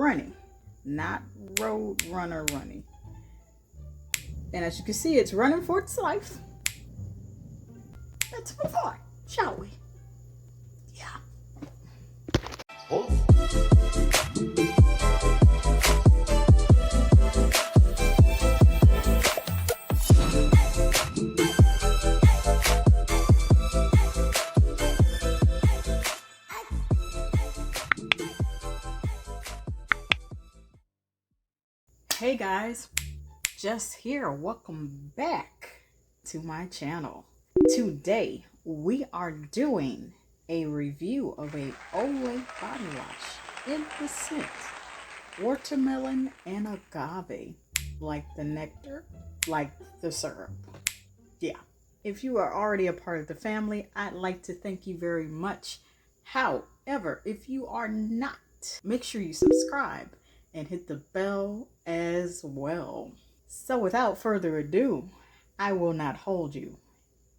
runny, not road runner runny. And as you can see, it's running for its life. Let's move on, shall we? Yeah. Oh. Hey guys, Jess here. Welcome back to my channel. Today we are doing a review of a Olay body wash in the scent watermelon and agave, like the nectar, like the syrup. Yeah, if you are already a part of the family, I'd like to thank you very much. However, if you are not, make sure you subscribe and hit the bell as well. So without further ado, I will not hold you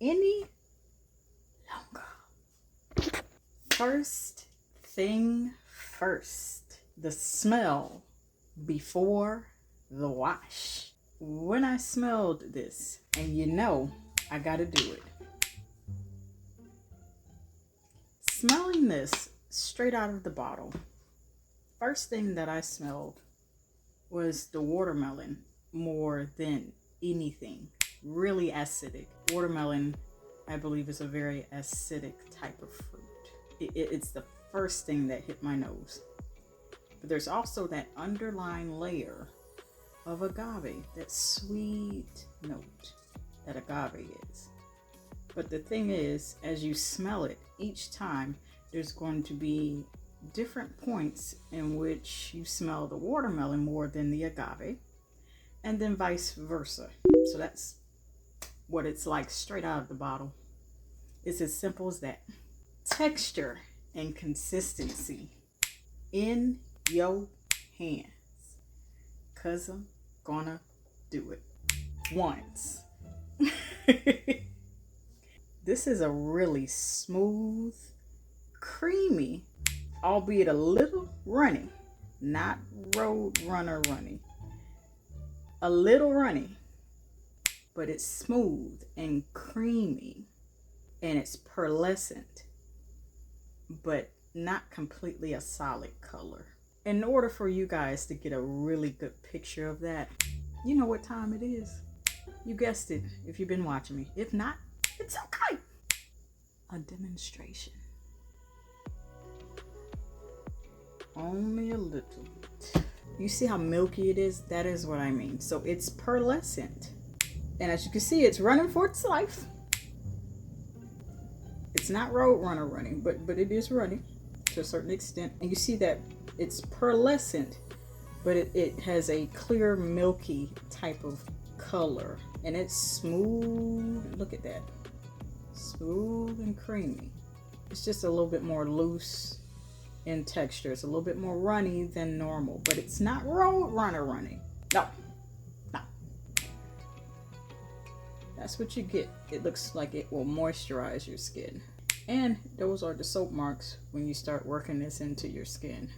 any longer. First thing first, the smell before the wash. When I smelled this, and you know I gotta do it. Smelling this straight out of the bottle, first thing that I smelled was the watermelon more than anything. Really acidic. Watermelon, I believe, is a very acidic type of fruit. It's the first thing that hit my nose. But there's also that underlying layer of agave, that sweet note that agave is. But the thing is, as you smell it, each time there's going to be different points in which you smell the watermelon more than the agave, and then vice versa. So that's what it's like straight out of the bottle. It's as simple as that. Texture and consistency in your hands, 'cause I'm gonna do it once. This is a really smooth, creamy, albeit a little runny, not road runner runny, a little runny, but it's smooth and creamy, and it's pearlescent, but not completely a solid color. In order for you guys to get a really good picture of that, you know what time it is. You guessed it if you've been watching me. If not, it's okay. A demonstration. Only a little bit. You see how milky it is? That is what I mean. So it's pearlescent. And as you can see, it's running for its life. It's not road runner running, but it is running to a certain extent. And you see that it's pearlescent, but it has a clear, milky type of color. And it's smooth. Look at that. Smooth and creamy. It's just a little bit more loose in texture. It's a little bit more runny than normal, but it's not road runner running. No. That's what you get. It looks like it will moisturize your skin. And those are the soap marks when you start working this into your skin.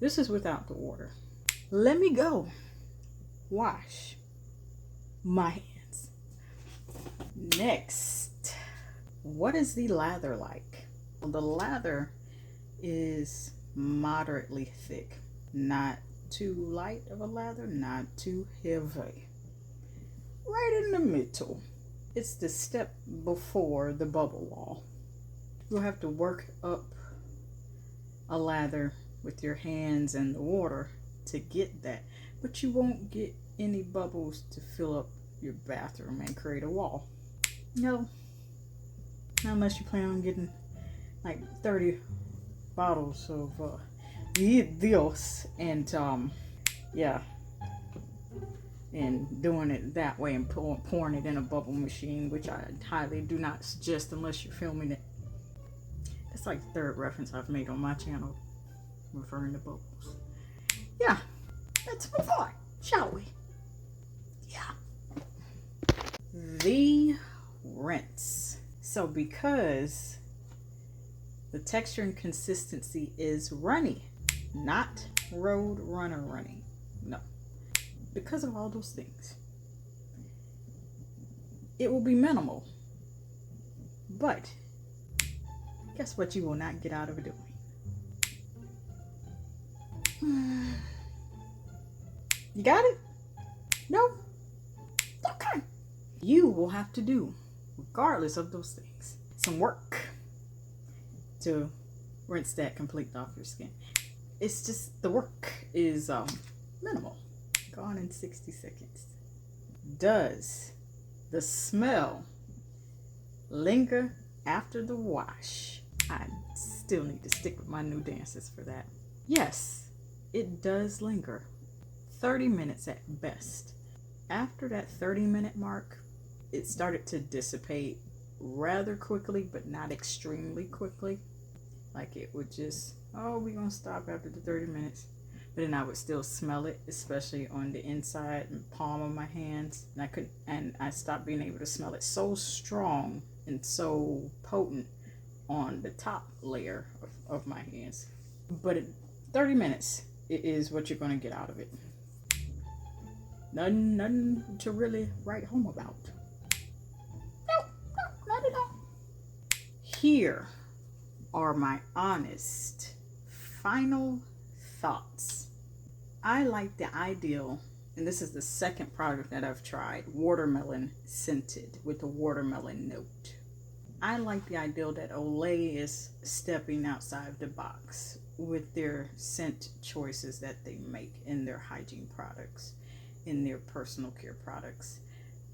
This is without the water. Let me go wash my hands. Next, what is the lather like? Well, the lather is moderately thick, not too light of a lather, not too heavy, right in the middle. It's the step before the bubble wall. You'll have to work up a lather with your hands and the water to get that, but you won't get any bubbles to fill up your bathroom and create a wall. No, not unless you plan on getting like 30 bottles of this and yeah, and doing it that way and pouring it in a bubble machine, which I highly do not suggest unless you're filming it. It's like the third reference I've made on my channel referring to bubbles. Yeah, let's move on, shall we? Yeah. The rinse. So because the texture and consistency is runny, not road runner running. No. Because of all those things. It will be minimal. But guess what you will not get out of it doing? You got it? No? Okay. You will have to do, regardless of those things, some work to rinse that completely off your skin. It's just the work is minimal. Gone in 60 seconds. Does the smell linger after the wash? I still need to stick with my new dances for that. Yes, it does linger. 30 minutes at best. After that 30-minute mark, it started to dissipate rather quickly, but not extremely quickly. Like it would just, oh, we're gonna stop after the 30 minutes. But then I would still smell it, especially on the inside and palm of my hands. And I stopped being able to smell it so strong and so potent on the top layer of my hands. But 30 minutes is what you're gonna get out of it. Nothing to really write home about. No, not at all. Here are my honest final thoughts. I like the ideal, and this is the second product that I've tried, watermelon scented with a watermelon note. I like the ideal that Olay is stepping outside the box with their scent choices that they make in their hygiene products, in their personal care products.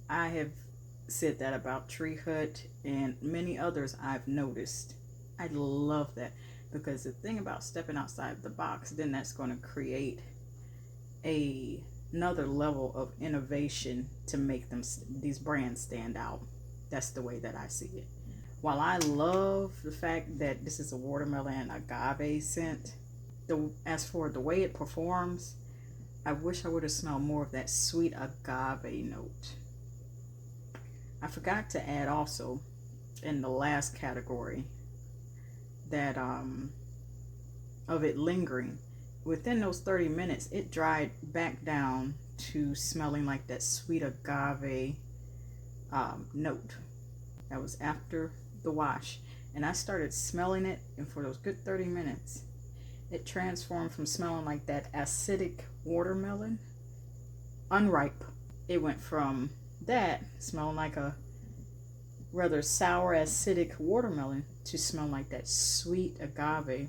I have said that about Tree Hut and many others I've noticed. I love that, because the thing about stepping outside the box, then that's going to create another level of innovation to make these brands stand out. That's the way that I see it. While I love the fact that this is a watermelon agave scent, as for the way it performs, I wish I would have smelled more of that sweet agave note. I forgot to add also in the last category that of it lingering. Within those 30 minutes, it dried back down to smelling like that sweet agave note. That was after the wash. And I started smelling it, and for those good 30 minutes, it transformed from smelling like that acidic watermelon, unripe. It went from that smelling like a rather sour acidic watermelon to smell like that sweet agave,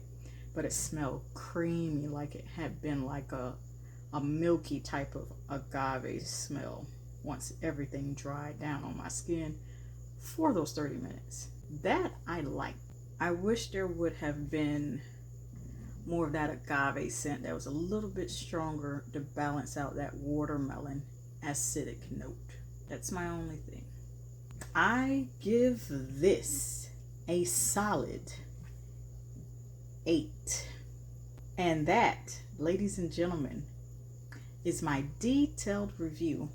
but it smelled creamy, like it had been like a milky type of agave smell once everything dried down on my skin for those 30 minutes. That I like. I wish there would have been more of that agave scent that was a little bit stronger to balance out that watermelon acidic note. That's my only thing. I give this a solid 8. And that, ladies and gentlemen, is my detailed review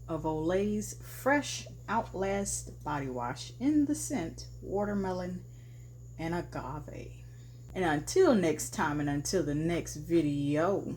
of Olay's fresh Outlast body wash in the scent watermelon and agave. And until next time, and until the next video,